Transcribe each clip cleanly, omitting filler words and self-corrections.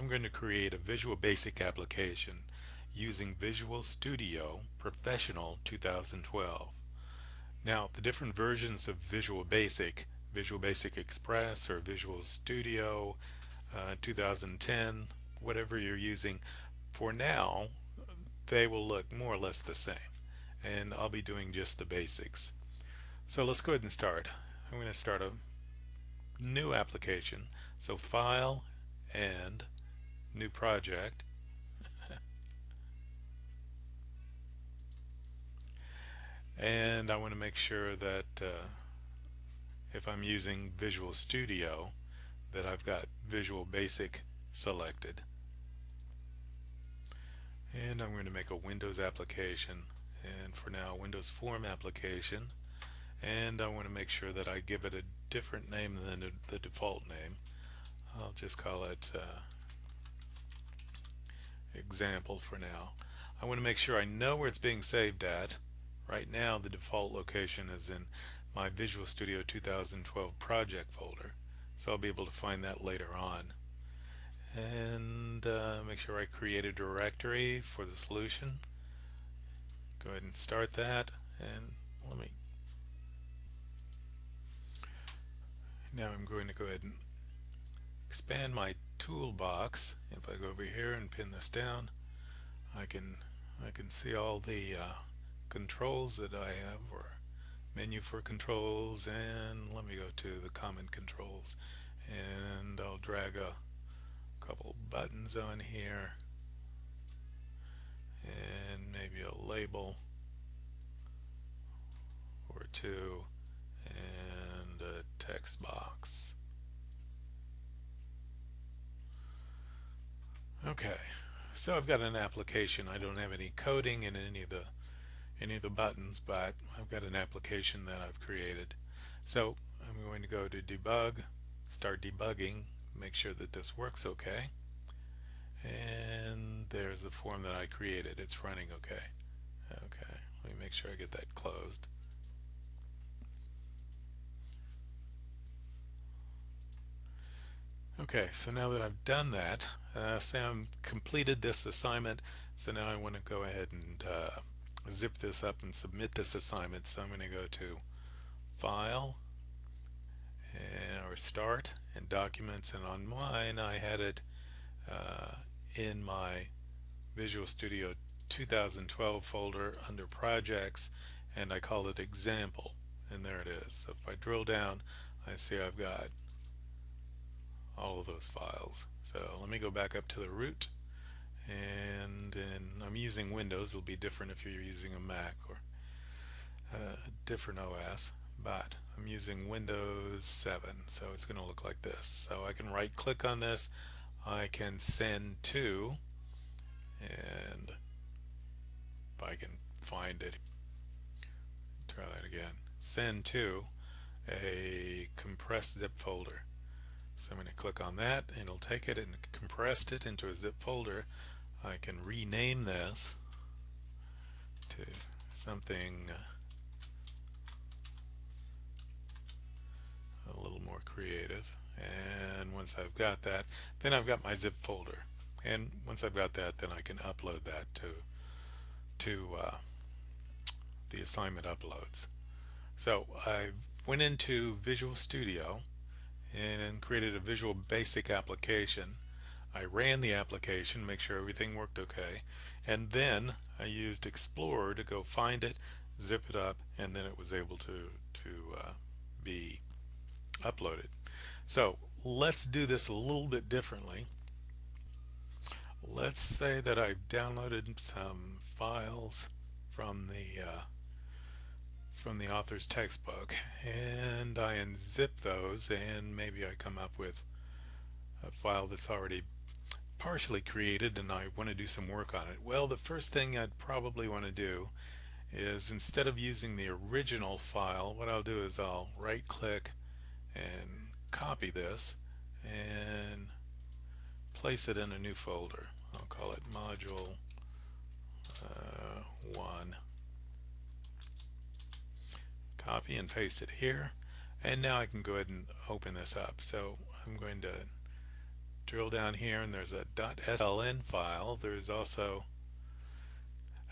I'm going to create a Visual Basic application using Visual Studio Professional 2012. Now, the different versions of Visual Basic Express or Visual Studio 2010, whatever you're using, for now, they will look more or less the same. And I'll be doing just the basics. So let's go ahead and start. I'm going to start a new application. So File and New Project. And I want to make sure that if I'm using Visual Studio that I've got Visual Basic selected. And I'm going to make a Windows application, and for now Windows Form application, and I want to make sure that I give it a different name than the default name. I'll just call it example for now. I want to make sure I know where it's being saved at. Right now the default location is in my Visual Studio 2012 project folder, so I'll be able to find that later on. And make sure I create a directory for the solution. Go ahead and start that, and now I'm going to go ahead and expand my toolbox. If I go over here and pin this down, I can see all the controls that I have, or menu for controls, and let me go to the common controls, and I'll drag a couple buttons on here and maybe a label or two and a text box. Okay, so I've got an application. I don't have any coding in any of the buttons, but I've got an application that I've created. So I'm going to go to debug, start debugging, make sure that this works okay, and there's the form that I created. It's running okay. Okay, let me make sure I get that closed. Okay, so now that I've done that, say I'm completed this assignment, so now I want to go ahead and zip this up and submit this assignment. So I'm going to go to File or Start and Documents, and on mine I had it in my Visual Studio 2012 folder under Projects, and I call it Example, and there it is. So if I drill down, I see I've got all of those files. So let me go back up to the root, and I'm using Windows. It'll be different if you're using a Mac or a different OS, but I'm using Windows 7, so it's going to look like this. So I can right click on this, I can send to, and if I can find it, try that again, send to a compressed zip folder. So I'm going to click on that, and it'll take it and compressed it into a zip folder. I can rename this to something a little more creative, and once I've got that, then I've got my zip folder, and once I've got that, then I can upload that to the assignment uploads. So I went into Visual Studio and created a Visual Basic application. I ran the application, make sure everything worked okay, and then I used Explorer to go find it, zip it up, and then it was able to be uploaded. So let's do this a little bit differently. Let's say that I've downloaded some files from the author's textbook, and I unzip those, and maybe I come up with a file that's already partially created and I want to do some work on it. Well, the first thing I'd probably want to do is, instead of using the original file, what I'll do is I'll right click and copy this and place it in a new folder. I'll call it module 1. Copy and paste it here, and now I can go ahead and open this up. So I'm going to drill down here and there's a .sln file. There's also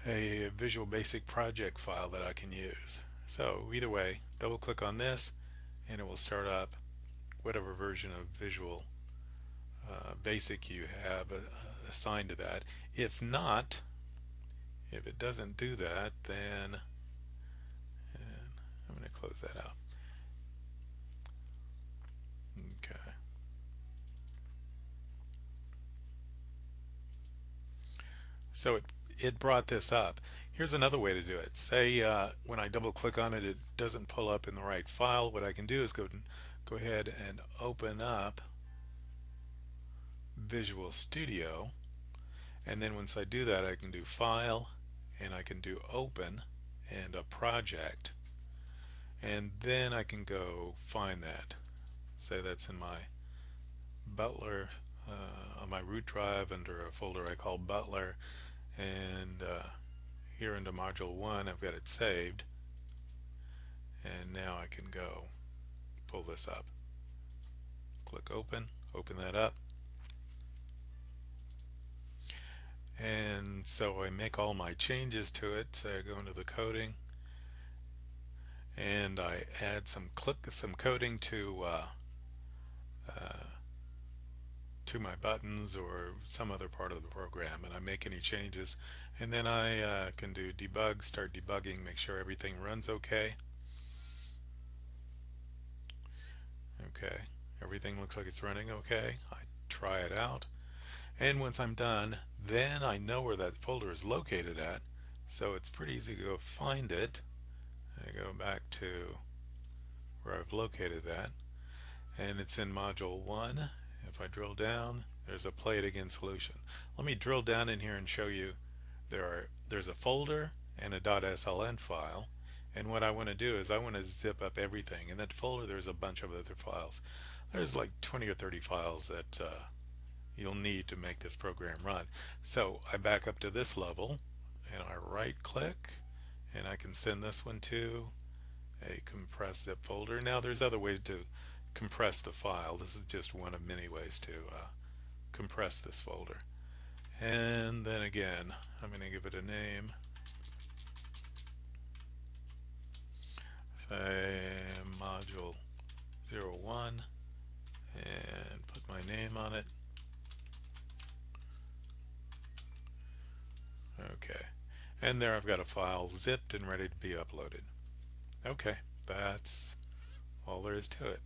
a Visual Basic project file that I can use. So either way, double click on this and it will start up whatever version of Visual Basic you have assigned to that. If not, if it doesn't do that, then I'm going to close that out. Okay. So it brought this up. Here's another way to do it. Say when I double click on it, it doesn't pull up in the right file. What I can do is go ahead and open up Visual Studio, and then once I do that, I can do File, and I can do Open and a project, and then I can go find that. Say that's in my Butler on my root drive under a folder I call Butler, and here into module 1 I've got it saved, and now I can go pull this up. Click open that up, and so I make all my changes to it. So I go into the coding and I add some coding to my buttons or some other part of the program, and I make any changes, and then I can do debug, start debugging, make sure everything runs okay. Okay, everything looks like it's running okay. I try it out, and once I'm done, then I know where that folder is located at, so it's pretty easy to go find it. I go back to where I've located that, and it's in module 1. If I drill down, there's a Play It Again solution. Let me drill down in here and show you there's a folder and a .sln file, and what I want to do is I want to zip up everything. In that folder there's a bunch of other files. There's like 20 or 30 files that you'll need to make this program run. So I back up to this level and I right click, and I can send this one to a compressed zip folder. Now there's other ways to compress the file. This is just one of many ways to compress this folder. And then again, I'm going to give it a name. Say module 01 and put my name on it. Okay, and there I've got a file zipped and ready to be uploaded. Okay, that's all there is to it.